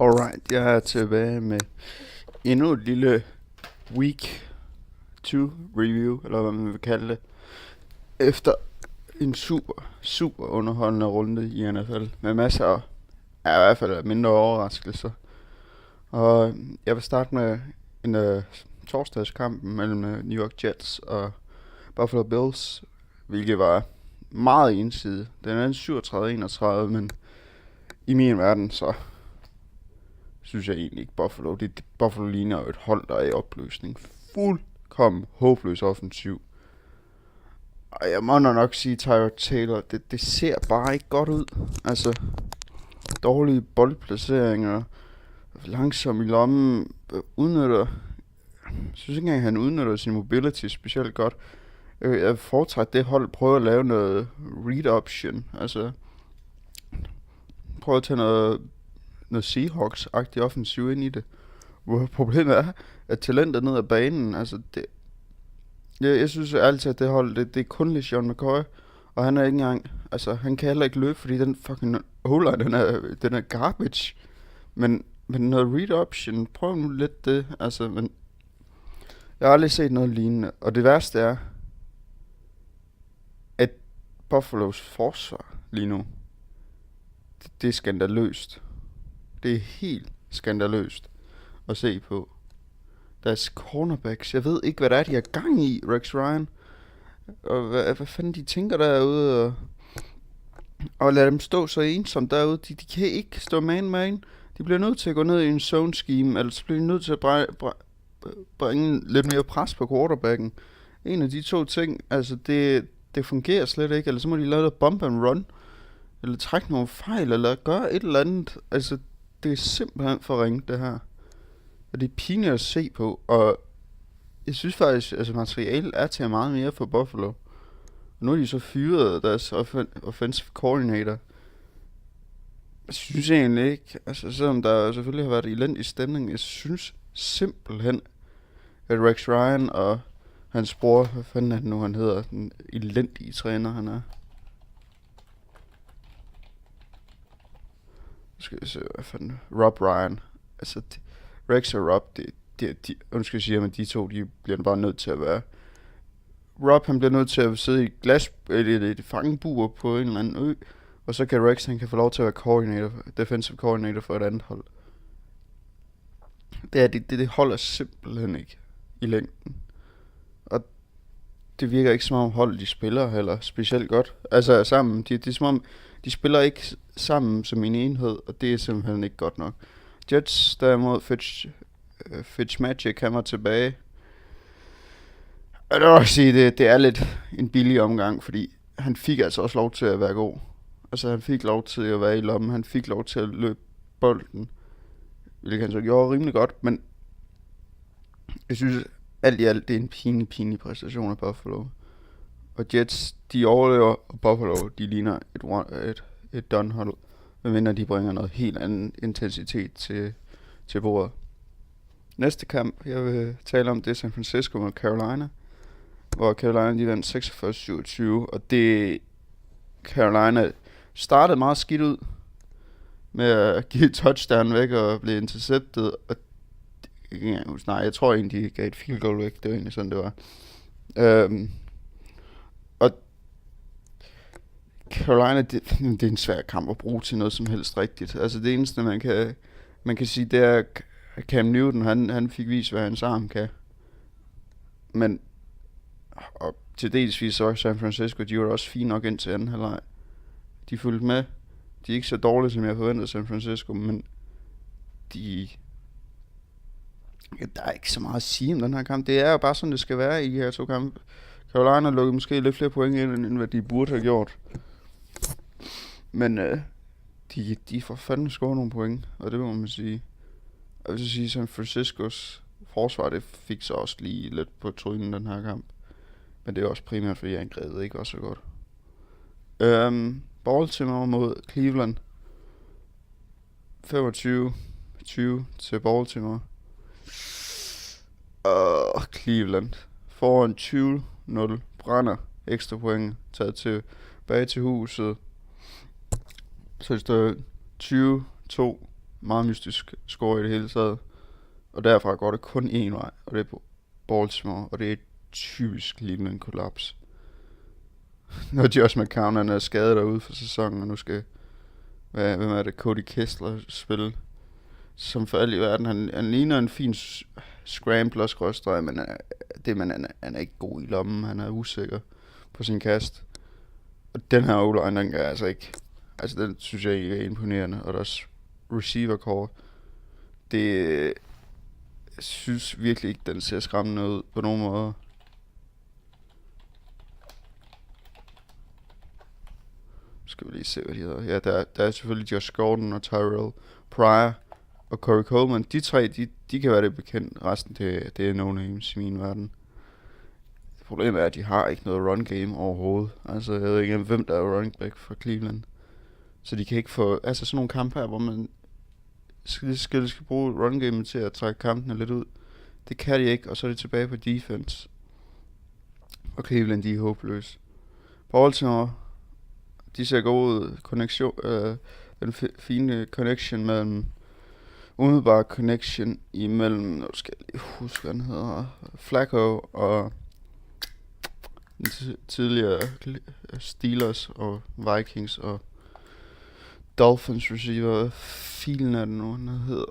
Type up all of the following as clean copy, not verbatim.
Alright, jeg er tilbage med endnu et lille week 2 review, eller hvad man vil kalde det, efter en super underholdende runde i NFL, med masser af, i hvert fald mindre overraskelser. Og jeg vil starte med en torsdagskamp mellem New York Jets og Buffalo Bills, hvilket var meget ensidigt. Den er 37-31, men i min verden så synes jeg egentlig ikke Buffalo. Buffalo ligner jo et hold, der er i opløsning. Fuldkommen håbløs offensiv. Og jeg må nok sige, Tyrod Taylor, det ser bare ikke godt ud. Altså, dårlige boldplaceringer, langsom i lommen, udnytter. Jeg synes ikke engang, han udnytter sin mobility specielt godt. Jeg foretrækker det hold prøver at lave noget read option. Altså, prøve at tage noget Seahawks-agtig offensiv ind i det. Hvor problemet er, at talentet ned ad banen, altså det... Jeg synes altid, at det hold, det er kun LeSean McCoy, og han er ikke engang... Altså, han kan heller ikke løbe, fordi den fucking O-line, den er garbage. Men noget read option, prøv nu lidt det, altså, men... Jeg har aldrig set noget lignende, og det værste er, at Buffalos forsvar lige nu, det er skandaløst. Det er helt skandaløst at se på. Deres cornerbacks, jeg ved ikke, hvad der er, de har gang i, Rex Ryan. Og hvad fanden de tænker derude, og lad dem stå så ensomt derude. De kan ikke stå man. De bliver nødt til at gå ned i en zone scheme, eller så bliver de nødt til at bringe lidt mere pres på quarterbacken. En af de to ting, altså det fungerer slet ikke, eller så må de lave noget bump and run, eller trække nogle fejl, eller gøre et eller andet. Altså, det er simpelthen for ringe, det her. Og det er pinligt at se på, og jeg synes faktisk, altså materiale er til meget mere for Buffalo. Og nu er de så fyret deres offensive coordinator. Jeg synes egentlig ikke, altså selvom der selvfølgelig har været elendig stemning, jeg synes simpelthen, at Rex Ryan og hans bror, hvad fanden er det nu, han hedder, den elendige træner, han er. Skal vi se, hvad fanden, Rob Ryan. Altså, Rex og Rob, undskyld sige, men de to, de bliver bare nødt til at være. Rob, han bliver nødt til at sidde i et fangebur på en eller anden ø, og så kan Rex, han kan få lov til at være defensive coordinator for et andet hold. Det holder simpelthen ikke i længden. Og det virker ikke som om hold, de spiller heller specielt godt. Altså sammen, det er som om, de spiller ikke sammen som en enhed, og det er simpelthen ikke godt nok. Jets derimod, Fitzmagic, han var tilbage. Og det vil også sige, det er lidt en billig omgang, fordi han fik altså også lov til at være god. Altså han fik lov til at være i lommen, han fik lov til at løbe bolden, hvilket han så gjorde rimelig godt, men jeg synes alt i alt, det er en pinlig præstation af Buffalo. Og Jets, de overlever, og Buffalo, de ligner et done-hold, medmindre de bringer noget helt anden intensitet til bordet. Næste kamp, jeg vil tale om, det er San Francisco mod Carolina, hvor Carolina de vandt 46-27, og det Carolina startede meget skidt ud med at give et touchdown væk og blive interceptet, og jeg tror egentlig, de gav et field goal væk, det var egentlig sådan, det var. Og Carolina, det er en svær kamp at bruge til noget som helst rigtigt. Altså det eneste, man kan sige, det er, Cam Newton, han fik vist, hvad hans arm kan. Men, og til delsvis så San Francisco, de var også fine nok ind til anden halvleg. De fulgte med. De er ikke så dårlige, som jeg forventede San Francisco, men der er ikke så meget at sige om den her kamp. Det er jo bare sådan, det skal være i de her to kampe. Carolina lukkede måske lidt flere point ind, end hvad de burde have gjort. Men de får fandme scoret nogle point, og det må man sige. Jeg vil sige, San Franciscos forsvar, det fik så også lige lidt på trynen den her kamp. Men det er også primært, fordi angrebet ikke var så godt. Baltimore mod Cleveland. 25-20 til Baltimore. Cleveland foran 20-0, brænder ekstra point, taget tilbage til huset. Så det står 20-2 Meget mystisk score i det hele taget. Og derfra går det kun én vej, og det er på Baltimore, og det er typisk lignende en kollaps. Når Josh McCown er skadet derude for sæsonen, og nu skal, hvem er det, Cody Kessler spille, som for alt i verden, han ligner en fin scrambler skråstreg, men han er ikke god i lommen, han er usikker på sin kast. Og den her O-line, den er altså ikke, altså den synes jeg ikke er imponerende, og deres receiver core, det synes virkelig ikke, den ser skræmmende ud på nogen måde. Skal vi lige se, hvad de hedder. Ja, der er selvfølgelig Josh Gordon og Tyrell Pryor og Corey Coleman. De tre, de kan være det bekendt. Resten, det er no-names i min verden. Problemet er, at de har ikke noget run game overhovedet. Altså, jeg ved ikke, hvem der er running back for Cleveland. Så de kan ikke få, altså sådan nogle kampe her, hvor man skal bruge run game til at trække kampene lidt ud. Det kan de ikke, og så er de tilbage på defense. Og Cleveland, de er håbløse. Baltimore, de ser gode connection, den fine connection mellem, umiddelbare connection imellem, nu skal jeg lige huske, hvad den hedder, Flacco og den tidligere Steelers og Vikings og Dolphins receiver. Filen er det nu, den hedder.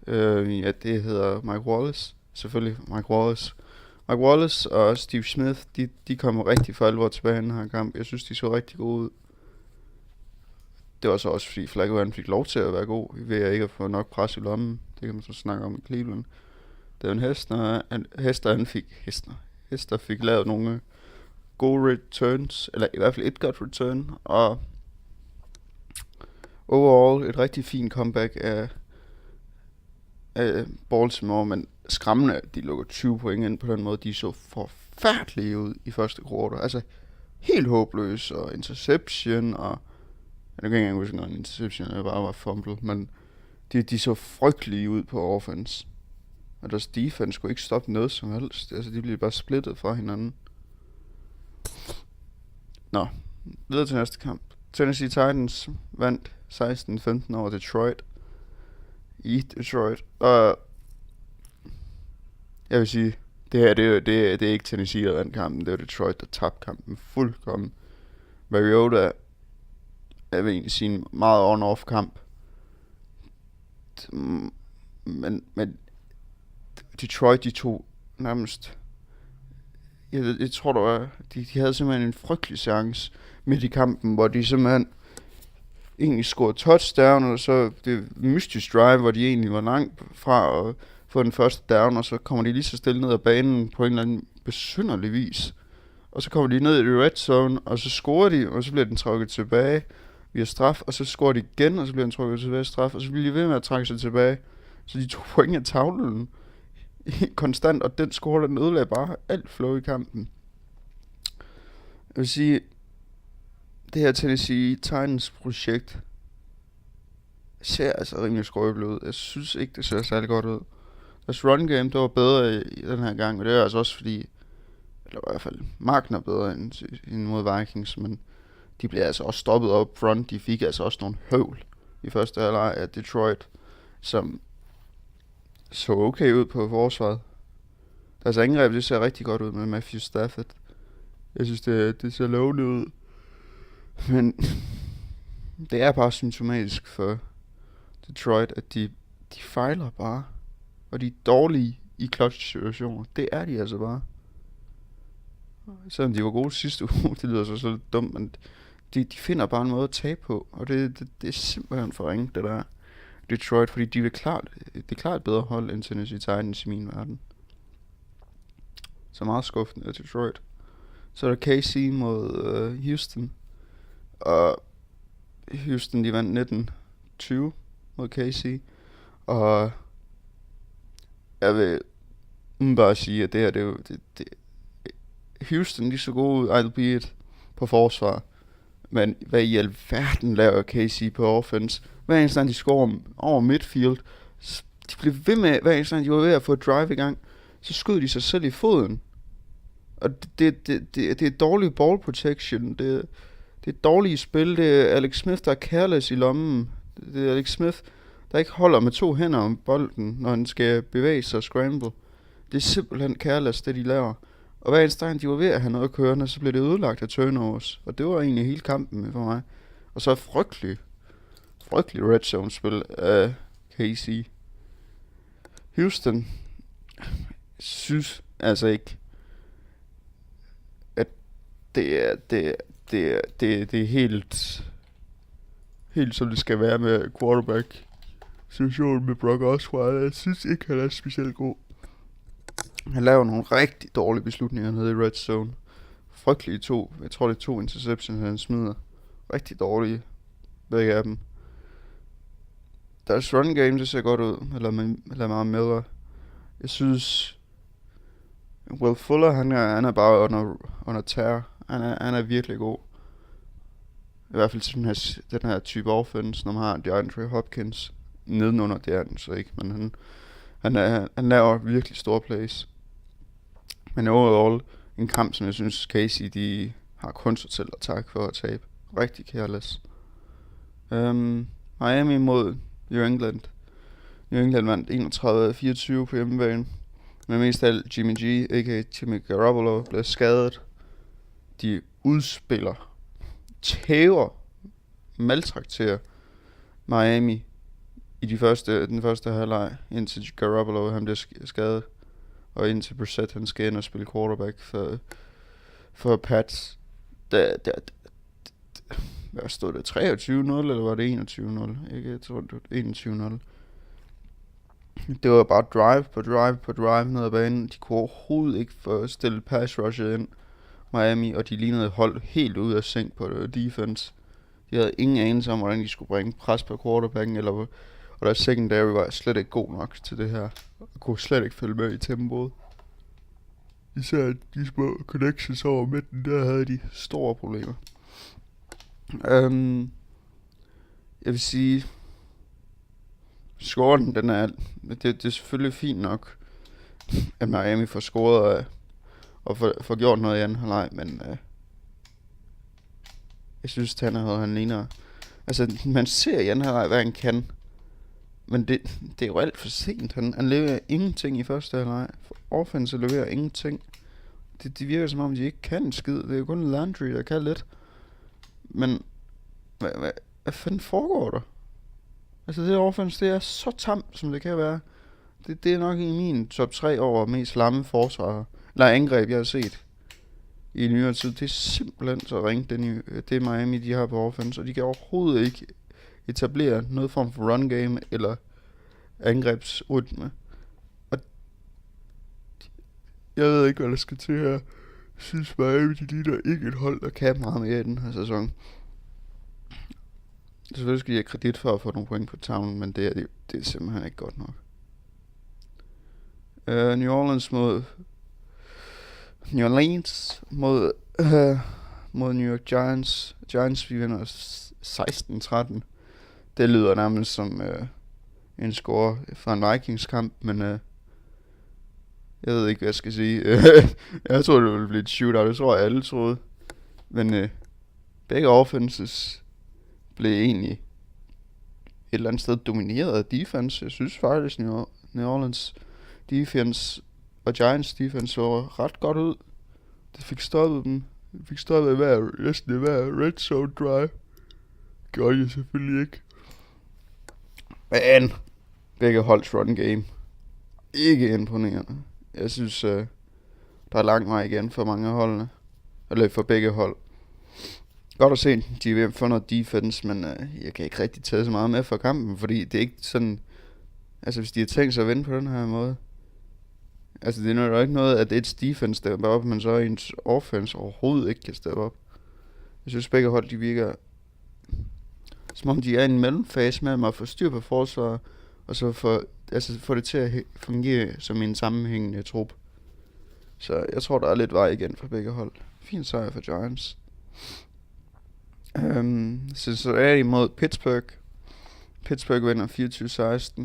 Ja, det hedder Mike Wallace. Selvfølgelig Mike Wallace. Mike Wallace og Steve Smith, de kommer rigtig for alvor tilbage i den her kamp. Jeg synes, de så rigtig gode ud. Det var så også fordi Flacco han fik lov til at være god, ved at ikke at få nok pres i lommen. Det kan man så snakke om i Cleveland. Det var en Hester fik lavet nogle gode returns, eller i hvert fald et godt return, og overall et rigtig fint comeback af Baltimore, men skræmmende, de lukker 20 point ind på den måde. De så forfærdelige ud i første kvartal. Altså helt håbløs, og interception, og jeg kan ikke engang huske noget interception, det bare var fumble, men de så frygtelige ud på offense. Og deres defense kunne ikke stoppe noget som helst. Altså de blev bare splittet fra hinanden. Nå, videre til næste kamp. Tennessee Titans vandt 16-15 over Detroit. I Detroit. Og jeg vil sige, det er ikke Tennessee, der vandt kampen. Det var Detroit, der tabte kampen fuldkommen. Mariota er ved egentlig sige en meget on-off kamp. Men Detroit, de tog nærmest, jeg tror der var, de havde simpelthen en frygtelig chance midt i kampen, hvor de simpelthen egentlig scorede touchdown, og så det mystisk drive, hvor de egentlig var langt fra at få den første down, og så kommer de lige så stille ned ad banen på en eller anden besynderlig vis. Og så kommer de ned i red zone, og så scorer de, og så bliver den trukket tilbage via straf, og så scorer de igen, og så bliver den trukket tilbage i straf, og så bliver de ved med at trække sig tilbage. Så de tog point af tavlen konstant, og den score, den ødelagde bare alt flow i kampen. Jeg vil sige, det her Tennessee Titans projekt ser altså rimelig skrøbeligt ud. Jeg synes ikke, det ser særlig godt ud. Deres run game, det var bedre i den her gang, og det er altså også fordi, eller i hvert fald, marken er bedre end mod Vikings, men de blev altså også stoppet op front. De fik altså også nogle høvl i første halvleg af Detroit, som så okay ud på forsvaret. Deres angreb, det ser rigtig godt ud med Matthew Stafford. Jeg synes, det ser lovende ud. Men det er bare symptomatisk for Detroit, at de fejler bare. Og de er dårlige i clutch-situationer. Det er de altså bare. Selvom de var gode sidste uge, det lyder så lidt dumt, men de finder bare en måde at tabe på. Og det er simpelthen for ringe, det der Detroit, fordi de det er klart et bedre hold end Tennessee Titans i min verden. Så meget skuffende af Detroit. Så er der KC mod Houston. Og Houston, de vandt 19-20 mod KC. Og jeg vil bare sige, at det her, det Houston, de så gode ud, albeit på forsvar. Men hvad i alverden laver KC på offense? Hver eneste gang de scorer over midfield, de blev ved med, hver eneste gang de var ved at få et drive i gang, så skød de sig selv i foden. Og det er dårlig ball protection. Det er dårligt spil. Det er Alex Smith, der er careless i lommen. Det er Alex Smith, der ikke holder med 2 hænder om bolden, når han skal bevæge sig og scramble. Det er simpelthen careless, det de laver. Og hver eneste gang de var ved at have noget kørende, så blev det ødelagt af turnovers. Og det var egentlig hele kampen for mig. Og så frygtelig red zone spil af KC. Houston synes altså ikke, at det er helt som det skal være med quarterback situationen med Brock Osweiler. Jeg synes ikke, han er specielt god. Han laver nogle rigtig dårlige beslutninger nede i red zone. Frygtelige 2. Jeg tror, det er 2 interceptions, han smider. Rigtig dårlige. Begge af dem. Deres run game, det ser godt ud. Eller meget Miller. Jeg synes, Will Fuller, han er bare under terror. Han er virkelig god. I hvert fald til den her type offense, når man har DeAndre Hopkins nedenunder, det er den så ikke, men han laver virkelig store plays. Men overall, en kamp, som jeg synes, Casey, de har kun sig selv at takke for at tabe. Rigtig careless. Miami mod New England. New England vandt 31-24 på hjemmebane. Men mest af alt Jimmy G, a.k.a. Jimmy Garoppolo, blev skadet. De udspiller, tæver, maltrakterer Miami i den første halvleg, indtil Garoppolo han bliver skadet, og indtil Brissett han skal ind og spille quarterback for Pats. Hvad stod det? 23-0, eller var det 21-0? Jeg tror, det var 21-0. Det var bare drive ned ad banen. De kunne overhovedet ikke få stillet pass rushet ind, Miami, og de lignede hold helt ud af sync på defense. De havde ingen anelse om, hvordan de skulle bringe pres på quarterbacken, og deres secondary var slet ikke god nok til det her, og kunne slet ikke følge med i tempoet. Især de små connections over midten, der havde de store problemer. Jeg vil sige, scoren, det er selvfølgelig fint nok, at Miami får scoret og får gjort noget i anden halvleg, men jeg synes, Tannehill, han ligner... Altså, man ser i anden halvleg, hvad han kan, men det er jo alt for sent. Han leverer ingenting i første halvleg. Offense leverer ingenting. Det virker som om, de ikke kan en skid. Det er jo kun Landry, der kan lidt. Men hvad fanden foregår der? Altså, det offense, det er så tamt, som det kan være. Det er nok i min top 3 over mest lamme forsvarer. Eller angreb, jeg har set i nyere tid. Det er simpelthen så ringt, det Miami, de har på offense. Og de kan overhovedet ikke etablere noget form for run game eller angrebsrytme. Og jeg ved ikke, hvad der skal til her. Jeg synes Miami, de ligner ikke et hold, der kan meget mere i den her sæson. Selvfølgelig skal de have kredit for at få nogle point på tavlen, men det er simpelthen ikke godt nok. New Orleans mod New York Giants. Giants, vi vinder 16-13. Det lyder nærmest som en score fra en Vikings kamp, men jeg ved ikke, hvad jeg skal sige. Jeg tror, det ville blive et shootout. Det tror jeg, alle troede. Men begge offenses blev egentlig et eller andet sted domineret af defense. Jeg synes faktisk, New Orleans defense og Giants defense så ret godt ud. Det fik stoppet dem. Det fik stoppet næsten hver red zone drive. Gjorde jeg selvfølgelig ikke. Men begge holds run game ikke imponerende. Jeg synes, der er lang vej igen for mange af holdene. Eller for begge hold. Godt at se, de er ved at få noget defense, men jeg kan ikke rigtig tage så meget med for kampen, fordi det er ikke sådan... Altså, hvis de har tænkt sig at vinde på den her måde... Altså, det er jo ikke noget, at et defense stepper op, men så ens offense overhovedet ikke kan steppe op. Jeg synes, begge hold, de virker... Som om de er i en mellemfase med at få styr på forsvaret, og så få det til at fungere som en sammenhængende trup. Så jeg tror, der er lidt vej igen for begge hold. Fin sejr for Giants. Så er de mod Pittsburgh. Pittsburgh vinder 24-16.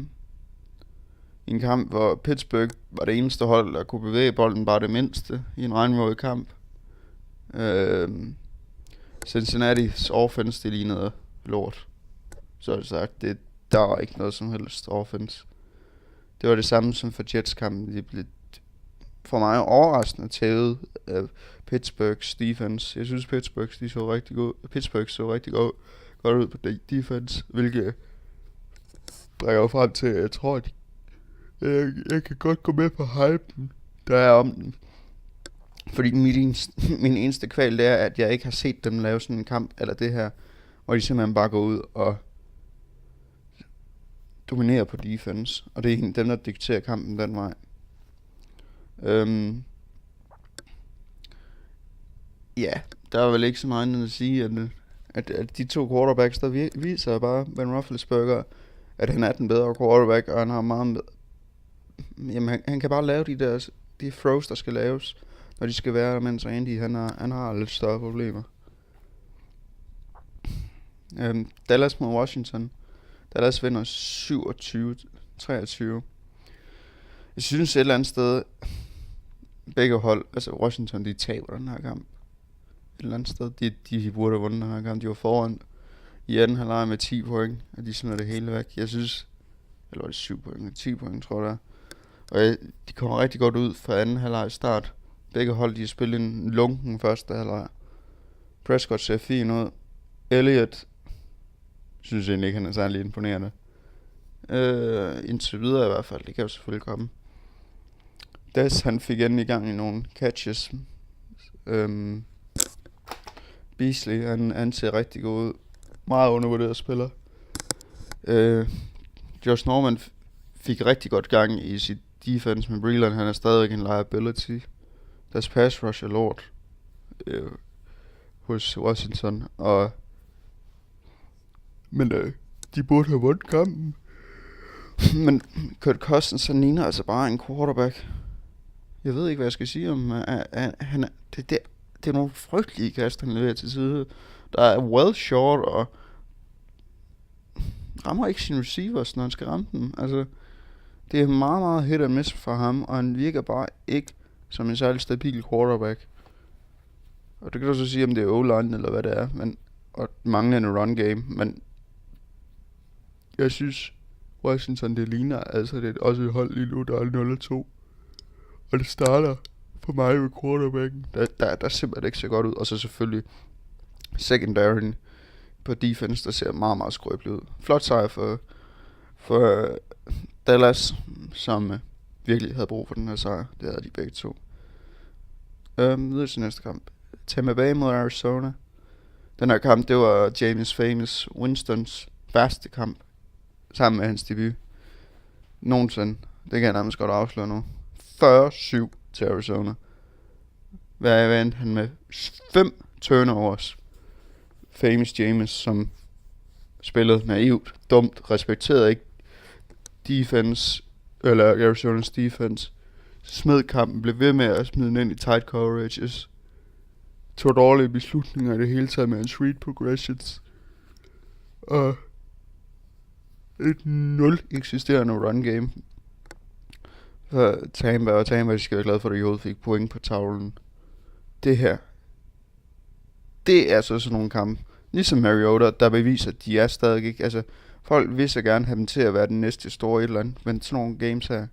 i en kamp, hvor Pittsburgh var det eneste hold, der kunne bevæge bolden bare det mindste i en regnvåd kamp. Cincinnati's offense, det lignede lort. Så er det sagt, der var ikke noget som helst offense. Det var det samme som for Jets-kampen. De blev for mig overraskende tævet af Pittsburghs defense. Jeg synes, Pittsburgh så rigtig godt ud på defense, hvilket bringer frem til, at jeg tror, at jeg kan godt gå med på hypen, der er om den. Fordi min eneste kval, det er, at jeg ikke har set dem lave sådan en kamp, eller det her, hvor de simpelthen bare går ud og dominerer på defense. Og det er dem, der dikterer kampen den vej. Ja, der er vel ikke så meget andet at sige, at de to quarterbacks, der viser bare Ben Roethlisberger, at han er den bedre quarterback, og han har meget jamen, han kan bare lave de throws, der skal laves, når de skal være, mens Andy, han har lidt større problemer. Dallas mod Washington. Dallas vinder 27-23. Jeg synes et eller andet sted, begge hold, altså Washington, de taber den her kamp. Et eller andet sted, de burde have vundet den her kamp. De var foran i anden halvleg med 10 point, og de smider det hele væk. Jeg synes, eller var det 7 point, 10 point, tror jeg. Og de kommer rigtig godt ud fra anden halvleg start. Begge hold, de har spillet en lunken første halvleg. Prescott ser fin ud. Elliott synes egentlig ikke, han er særlig imponerende. Indtil videre i hvert fald, det kan jo selvfølgelig komme. Des, han fik endelig i gang i nogle catches. Beasley, han ser rigtig god ud. Meget undervurderet spiller. Josh Norman fik rigtig godt gang i sit defense med Breland. Han er stadigvæk en liability. Deres pass rush er lort hos Washington. Men de burde have vundet kampen. Men Kurt Cousins, han ligner altså bare en quarterback. Jeg ved ikke, hvad jeg skal sige om det er nogle frygtelige kast, han leverer til side. Der er well short og rammer ikke sine receivers, når han skal ramme dem. Altså, det er meget, meget hit and miss for ham, og han virker bare ikke som en særlig stabil quarterback. Og det kan du så sige, om det er O-line eller hvad det er, og manglende run game, men jeg synes, Washington, det ligner, altså det er også et hold lige nu, der er 0-2. Og det starter for mig med quarterbacken. Der simpelthen ikke så godt ud. Og så selvfølgelig secondary på defense, der ser meget, meget skrøbeligt ud. Flot sejr for Dallas, som virkelig havde brug for den her sejr. Det havde de begge to. Videre til næste kamp. Tampa Bay mod Arizona. Den her kamp, det var James Famous Winstons værste kamp, sammen med hans debut nogensinde. Det kan jeg nærmest godt afsløre nu. 40-7 til Arizona. Hvad endte han med? 5 turnovers. Famous James, som spillede naivt, dumt, respekterede ikke defense, eller Arizonas defense. Smed kampen, blev ved med at smide den ind i tight coverages. Tog dårlige beslutninger i det hele taget med hans read progressions. Og et 0 eksisterende run game for Tampa, og Tampa skal være glad for, at de overhovedet fik point på tavlen. Det her, det er så sådan nogle kampe, ligesom Mariota, der beviser, at de er stadig ikke, altså folk vil så gerne have dem til at være den næste store et eller andet, men sådan nogle games her,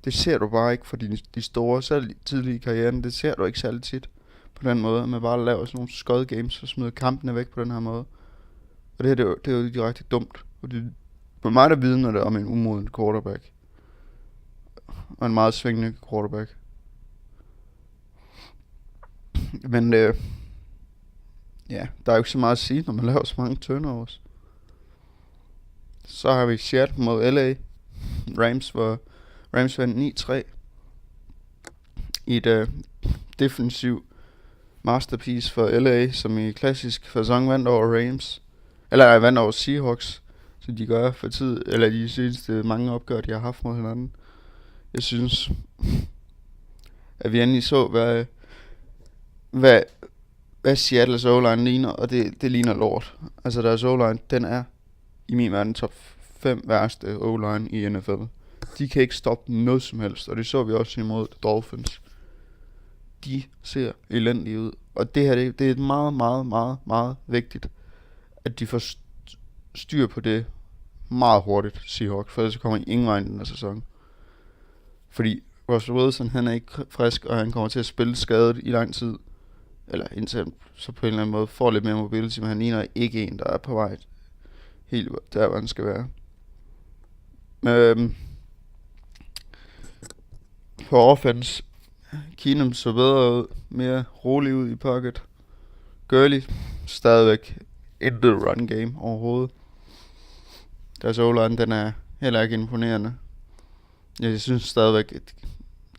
det ser du bare ikke for de store, selv tidlige i karrieren, det ser du ikke særlig tit på den måde, at man bare laver sådan nogle skød games og smider kampene væk på den her måde. Og det er jo direkte dumt, og det på mig, der vidner det om en umoden quarterback. Og en meget svingende quarterback. Men ja, der er jo ikke så meget at sige, når man laver så mange turnovers. Så har vi Seattle mod LA. Rams vandt 9-3. I et defensiv masterpiece for LA, som i klassisk facon vandt over Rams. Eller vandt over Seahawks. Så de gør for tid, eller de seneste mange opgør, de har haft mod hinanden. Jeg synes, at vi endelig så, hvad Seattles O-line ligner, og det ligner lort. Altså deres O-line, den er i min verden top 5 værste O-line i NFL. De kan ikke stoppe noget som helst, og det så vi også imod Dolphins. De ser elendige ud, og det her, det er meget, meget, meget, meget vigtigt, at de får styr på det meget hurtigt, Seahawks, for ellers kommer I ingen vej i den her sæson. Fordi Russell Wilson, han er ikke frisk, og han kommer til at spille skadet i lang tid. Eller indtil han så på en eller anden måde får lidt mere mobility, men han ligner ikke en, der er på vej helt der, hvor han skal være. På offense, Keenum så bedre ud, mere rolig ud i pocket. Gurley, stadigvæk intet run game overhovedet. Deres O-line, den er heller ikke imponerende. Jeg synes stadigvæk, at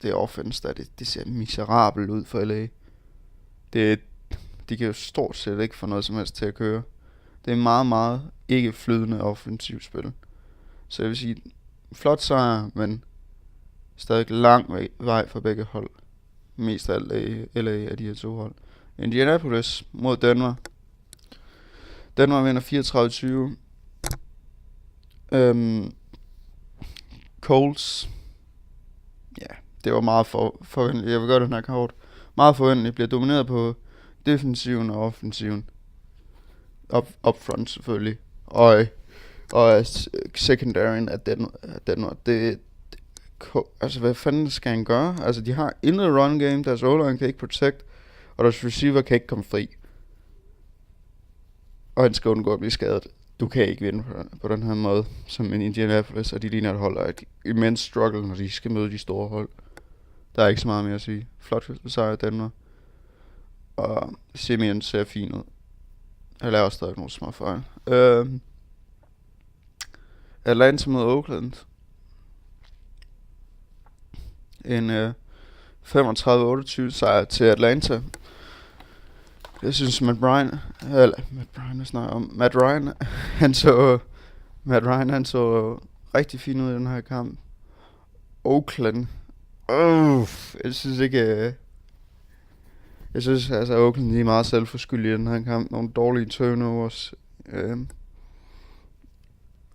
det offense, der det ser miserabelt ud for LA. De kan jo stort set ikke få noget som helst til at køre. Det er meget, meget ikke flydende offensivt spil. Så jeg vil sige, flot sejr, men stadig lang vej for begge hold. Mest af LA af de her to hold. Indianapolis mod Denver. Denver vinder 34-20. Colts. Ja, det var meget forventeligt. Jeg vil gøre den her kort. Meget forventeligt. Bliver domineret på defensiven og offensiven. Up front selvfølgelig. Og secondaryen af Denver. Altså, hvad fanden skal han gøre? Altså, de har intet run game. Deres O-line kan ikke protect. Og deres receiver kan ikke komme fri. Og han skal undgå at blive skadet. Du kan ikke vinde på den her måde, som en Indianapolis, og de ligner et hold, et immense struggle, når de skal møde de store hold. Der er ikke så meget mere at sige. Flot sejr af Denver. Og Simeon ser fin ud. Jeg laver stadig nogle små fejl. Atlanta mod Oakland. En 35-28 sejr til Atlanta. Jeg synes Matt Ryan, han så rigtig fin ud i den her kamp. Oakland. Jeg synes ikke. Jeg synes altså Oakland er meget selvforskyldige i den her kamp. Nogle dårlige turnovers.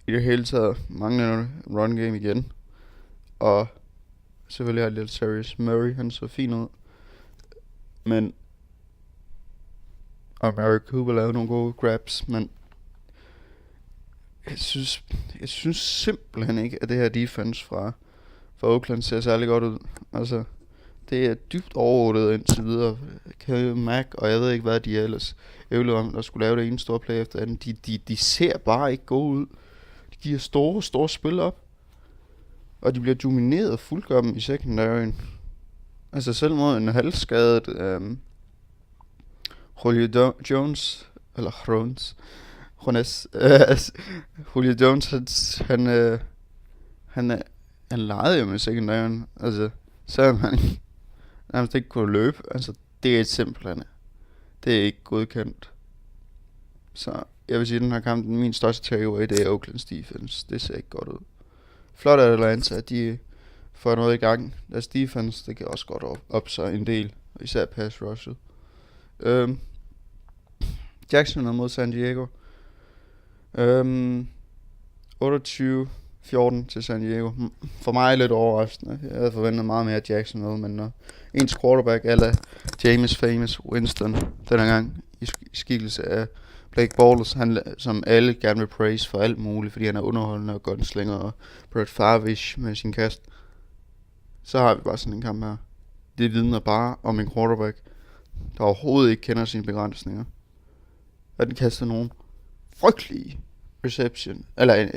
I det hele taget mangler run game igen. Og selvfølgelig har lidt Serious Murray, han så fin ud. Men og Mary Cooper lavede nogle gode grabs, men jeg synes simpelthen ikke, at det her defense fra Oakland ser særlig godt ud. Altså, det er dybt overordnet indtil videre. Kevin Mack, og jeg ved ikke, hvad de ellers ævlede om, der skulle lave det ene store play efter anden. De ser bare ikke gode ud. De giver store spil op. Og de bliver domineret fuldkommen i secondaryen. Altså selv mod en halvskadet Julio Jones, eller Jones, Julio Jones, han legede jo med secondaryen. Altså, selvom han nærmest ikke kunne løbe. Altså, det er simpelthen. Det er ikke godkendt. Så jeg vil sige, at den her kamp, min største takeaway, det er Oaklands defense. Det ser ikke godt ud. Flot af Atlanta, at de får noget i gang. Deres defense, det kan også godt op sig en del. Især pass rushet. Jackson mod San Diego. 28-14 til San Diego. For mig lidt overraskende. Jeg havde forventet meget mere af Jacksonville, men når ens quarterback eller James Famous Winston denne gang i skikkelse af Blake Bortles, han, som alle gerne vil praise for alt muligt, fordi han er underholdende og gunslinger og Brett Favre-ish med sin kast, så har vi bare sådan en kamp her. Det vidner bare om en quarterback, der overhovedet ikke kender sine begrænsninger. At den kaster nogen frygtelige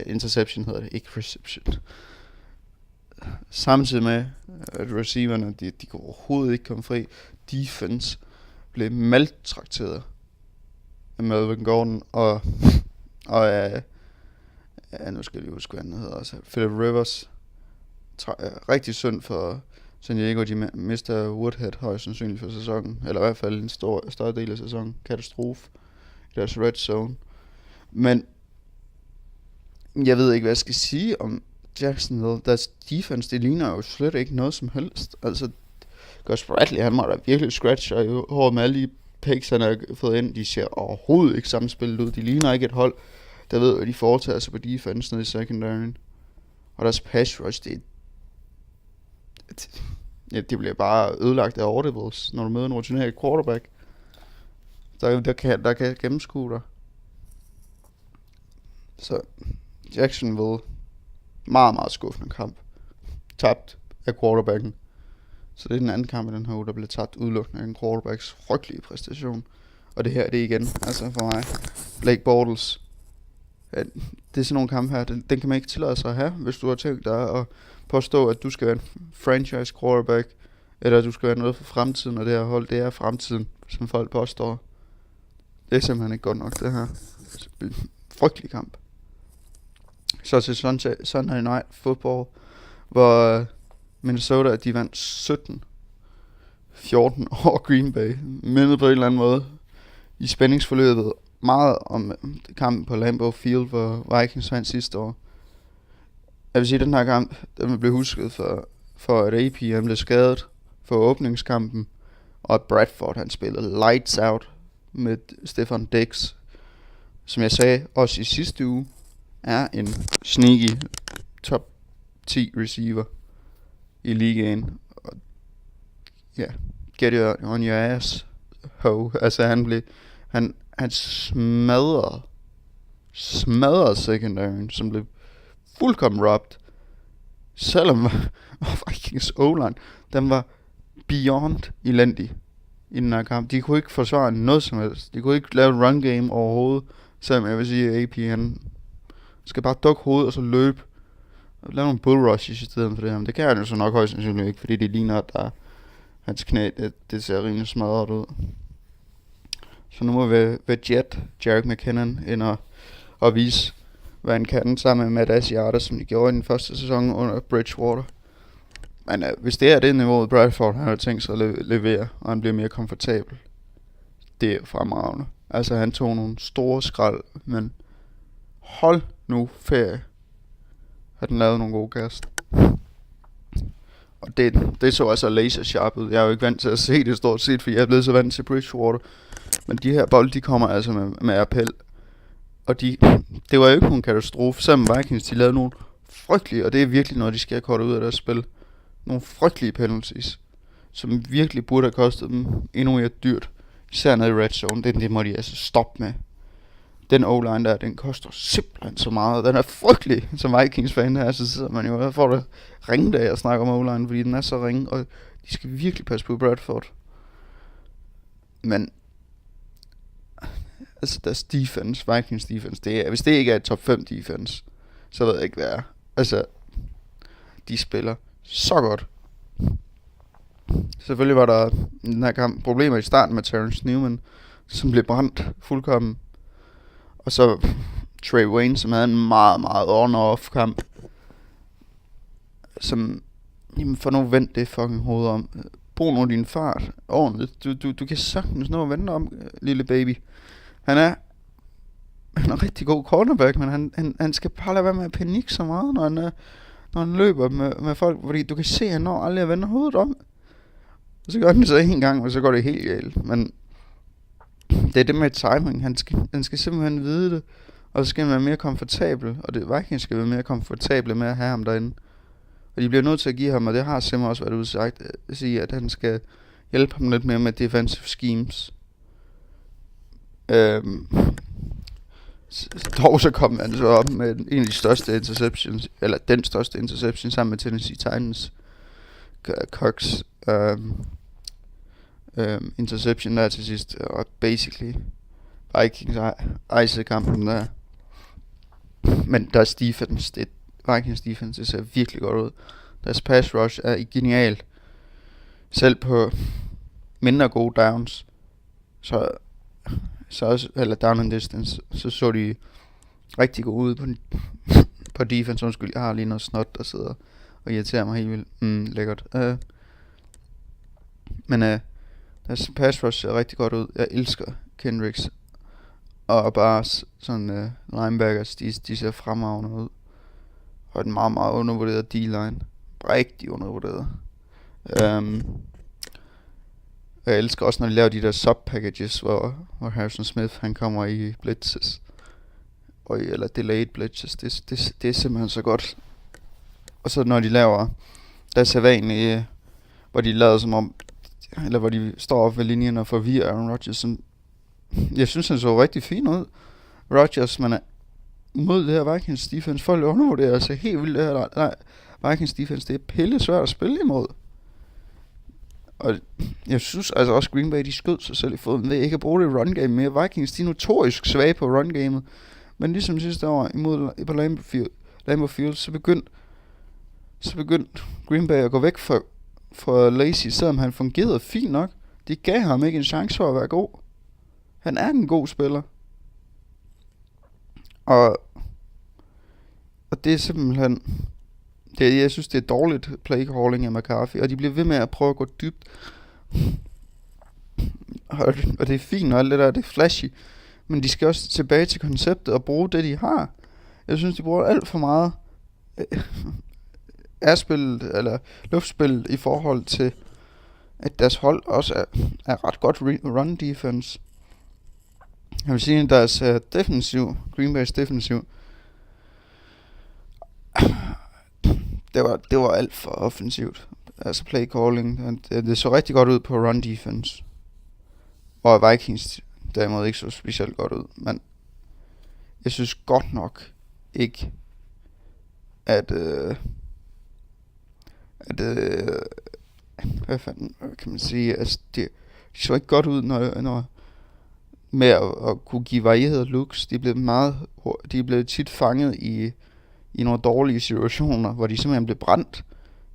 interception hedder det, ikke reception. Samtidig med, at receiverne, de kunne overhovedet ikke komme fri. Defense blev maltrakteret af Melvin Gordon og nu skal jeg lige huske, hvad han hedder også. Philip Rivers. Rigtig synd for San Diego, de mister Woodhead højst sandsynligt for sæsonen, eller i hvert fald en større del af sæsonen. Katastrofe i deres red zone. Men jeg ved ikke, hvad jeg skal sige om Jacksonville. Deres defense, det ligner jo slet ikke noget som helst. Altså, Gus Bradley, han må da virkelig scratch, og jo hårdt med alle de picks, han har fået ind, de ser overhovedet ikke samspillet ud. De ligner ikke et hold, der ved, hvad de foretager sig på defense nede i secondaryen. Og deres pass rush, det bliver bare ødelagt af audibles, når du møder en rutineret quarterback. Der kan gennemskue dig. Så Jacksonville, meget, meget skuffende kamp. Tabt af quarterbacken. Så det er den anden kamp i den her uge, der blev tabt udelukkende af en quarterbacks frygtelige præstation. Og det her, det er igen, altså for mig, Blake Bortles. Det er sådan nogle kampe her, den kan man ikke tillade sig at have, hvis du har tænkt dig at påstå, at du skal være en franchise quarterback, eller at du skal være noget for fremtiden, og det her hold, det er fremtiden, som folk påstår. Det er simpelthen ikke godt nok, det her. Frygtelig kamp. Så til Sunday Night Football, hvor Minnesota, de vandt 17-14 over Green Bay. Mindet på en eller anden måde i spændingsforløbet meget om kampen på Lambeau Field, hvor Vikings vandt sidste år. Jeg vil sige, at den her kamp, den blev husket for at AP han blev skadet for åbningskampen, og at Bradford han spillede lights out med Stefan Diggs, som jeg sagde også i sidste uge, er en sneaky top 10 receiver i ligaen. Ja, get it on your ass, ho. Altså han smadrede secondaryen, som blev fuldkommen robbed. Selvom Vikings O-line, den var beyond elendig i den her kamp. De kunne ikke forsvare noget som helst. De kunne ikke lave et run game overhovedet. Selvom jeg vil sige, at AP han skal bare dukke hovedet og så løbe. Og lave nogle bull rushes i stedet for det her. Men det kan han jo så nok højst sandsynligt ikke, fordi det ligner, at der hans knæ, det ser rimelig smadret ud. Så nu må vi ved Jerick McKinnon ind og vise, hvad han kan sammen med Matt Asiata, som de gjorde i den første sæson under Bridgewater. Men hvis det er det niveau, Bradford han har tænkt sig at levere, og han bliver mere komfortabel, det er fremragende. Altså han tog nogle store skrald, men hold nu ferie. Har den lavet nogle gode kast. Og det så altså laser sharp ud. Jeg er jo ikke vant til at se det stort set, for jeg er blevet så vant til Bridgewater. Men de her bolde, de kommer altså med appel. Og det var jo ikke nogen katastrofe. Selvom Vikings, de lavede nogle frygtelige, og det er virkelig noget, de skal have kortet ud af deres spil. Nogle frygtelige penalties, som virkelig burde have kostet dem endnu mere dyrt. Især nede i red zone, det må de altså stoppe med. Den O-line der, den koster simpelthen så meget. Den er frygtelig som Vikings-fan her, så sidder man jo for at ringe af og snakke om O-line, fordi den er så ringe, og de skal virkelig passe på Bradford. Men altså deres defense, Vikings defense, hvis det ikke er et top 5 defense, så ved jeg ikke hvad er. Altså, de spiller så godt. Selvfølgelig var der i den her kamp problemer i starten med Terrence Newman, som blev brændt fuldkommen. Og så Trey Wayne, som havde en meget, meget on-off kamp. Som, jamen for nu vent det fucking hoved om. Brug nu din fart ordentligt. Du kan sagtens nå at vende om, lille baby. Han er en rigtig god cornerback, men han skal bare lade være med at panikke så meget, når han løber med folk. Fordi du kan se, at han når aldrig at vende hovedet om. Og så gør han det så en gang, og så går det helt galt. Men det er det med timing. Han skal simpelthen vide det. Og så skal han være mere komfortabel. Og det Vikings skal være mere komfortable med at have ham derinde. Og de bliver nødt til at give ham, og det har Simmer også været udsagt, at sige, at han skal hjælpe ham lidt mere med defensive schemes. Dog så kom han så op med en af de største interceptions, eller den største interception sammen med Tennessee Titans. Kirks interception der til sidst, og basically Vikings ejse kampen der. Men deres defense, Vikings defense, det ser virkelig godt ud. Deres pass rush er genial. Selv på mindre gode downs, så også, eller down and distance, så de rigtig gode ud på defense. Undskyld, jeg har lige noget snot, der sidder og irriterer mig helt vildt. Lækkert. Men deres pass rush ser rigtig godt ud. Jeg elsker Kendricks. Og bare sådan linebackers, de ser fremragende ud. Og en meget, meget undervurderet D-line. Rigtig undervurderet. Jeg elsker også, når de laver de der sub-packages, hvor Harrison Smith, han kommer i blitzes. Eller delayed blitzes. Det er simpelthen så godt. Og så når de laver deres sædvanlige, hvor de lader som om, eller hvor de står op ved linjen og forvirrer Aaron Rodgers, som jeg synes, han så rigtig fint ud. Rodgers, man er mod det her Vikings defense. Folk undervurderer altså helt vildt det her Vikings defense. Det er pille svært at spille imod. Og jeg synes altså også Green Bay, de skød sig selv i foden ved ikke at bruge det run game mere. Vikings, de er notorisk svage på run gamet. Men ligesom sidste år imod på Lambeau Field, så begyndte Green Bay at gå væk fra Lacy, selvom han fungerede fint nok. De gav ham ikke en chance for at være god. Han er en god spiller. Og det er simpelthen... jeg synes, det er dårligt play calling af McCarthy, og de bliver ved med at prøve at gå dybt. Og det er fint, og alt det der, det er flashy. Men de skal også tilbage til konceptet og bruge det, de har. Jeg synes, de bruger alt for meget airspillet, eller luftspillet, i forhold til, at deres hold også er ret godt run defense. Jeg vil sige, at deres defensiv, Green Bay's defensiv, det var alt for offensivt. Altså play calling. Det så rigtig godt ud på run defense. Og Vikings derimod ikke så specielt godt ud. Men jeg synes godt nok ikke, at hvad fanden kan man sige? Altså det så ikke godt ud, når med at kunne give varierede looks. De blev tit fanget i nogle dårlige situationer, hvor de simpelthen blev brændt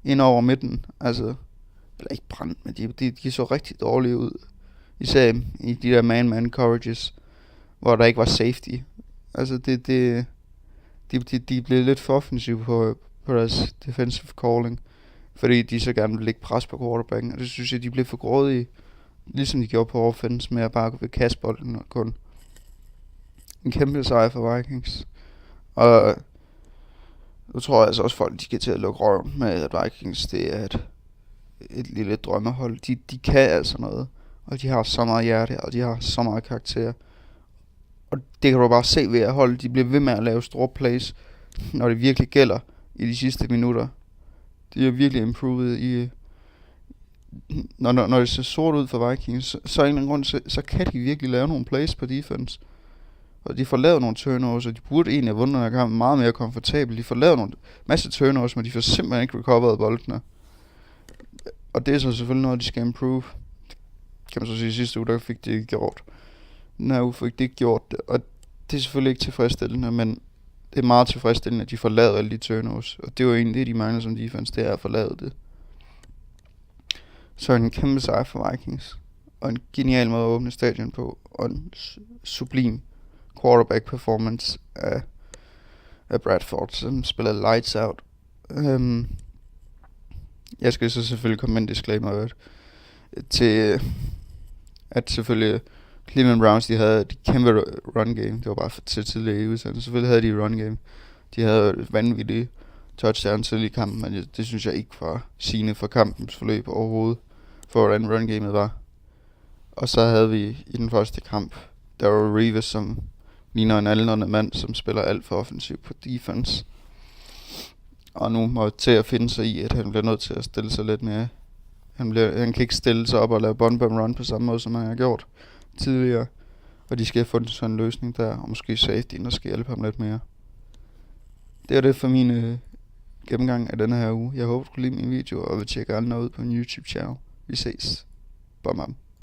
ind over midten. Altså, eller ikke brændt, men de så rigtig dårlige ud. Især i de der man-man coverages, hvor der ikke var safety. Altså, de blev lidt for offensive på deres defensive calling, fordi de så gerne ville lægge pres på quarterbacken, og det synes jeg, de blev for grådige, ligesom de gjorde på offense, med at bare ved kastbolden og kun. En kæmpe sejr for Vikings. Og nu tror jeg altså også folk, de skal til at lukke røven med, at Vikings, det er et lille drømmehold. De kan altså noget, og de har så meget hjerte, og de har så meget karakter. Og det kan du bare se ved at holde. De bliver ved med at lave store plays, når det virkelig gælder i de sidste minutter. De er virkelig improved når det ser sort ud for Vikings, så af en eller anden grund, så kan de virkelig lave nogle plays på defense. Og de får lavet nogle turnovers, og de burde egentlig have vundet den her kamp meget mere komfortabelt. De får lavet nogle masse turnovers, men de får simpelthen ikke recoveret boldene. Og det er så selvfølgelig noget, de skal improve. Kan man så sige, sidste uge, der fik de ikke gjort. Den her uge fik de ikke gjort det, og det er selvfølgelig ikke tilfredsstillende, men det er meget tilfredsstillende, at de får lavet alle de turnovers. Og det er jo egentlig det, de mangler som defense, det er at få lavet det. Så en kæmpe sejr for Vikings, og en genial måde at åbne stadion på, og en sublim quarterback performance af Bradford, som spiller lights out. Jeg skal så selvfølgelig komme med en disclaimer til at selvfølgelig Cleveland Browns, de havde et kæmpe run game. Det var bare for tidligere i udsendelsen. Selvfølgelig havde de run game. De havde et vanvittigt touchdown til i kampen, men det synes jeg ikke var sigende for kampens forløb overhovedet, for hvordan run gamet var. Og så havde vi i den første kamp, der var Reeves, som ligner en aldrende mand, som spiller alt for offensivt på defense. Og nu må til at finde sig i, at han bliver nødt til at stille sig lidt mere. Han kan ikke stille sig op og lave bomb run på samme måde, som han har gjort tidligere. Og de skal have fundet sådan en løsning der, og måske safety, der skal hjælpe ham lidt mere. Det er det for min gennemgang af denne her uge. Jeg håber, du kunne lide min video, og vil tjekke andre ud på min YouTube-channel. Vi ses. Bam bam.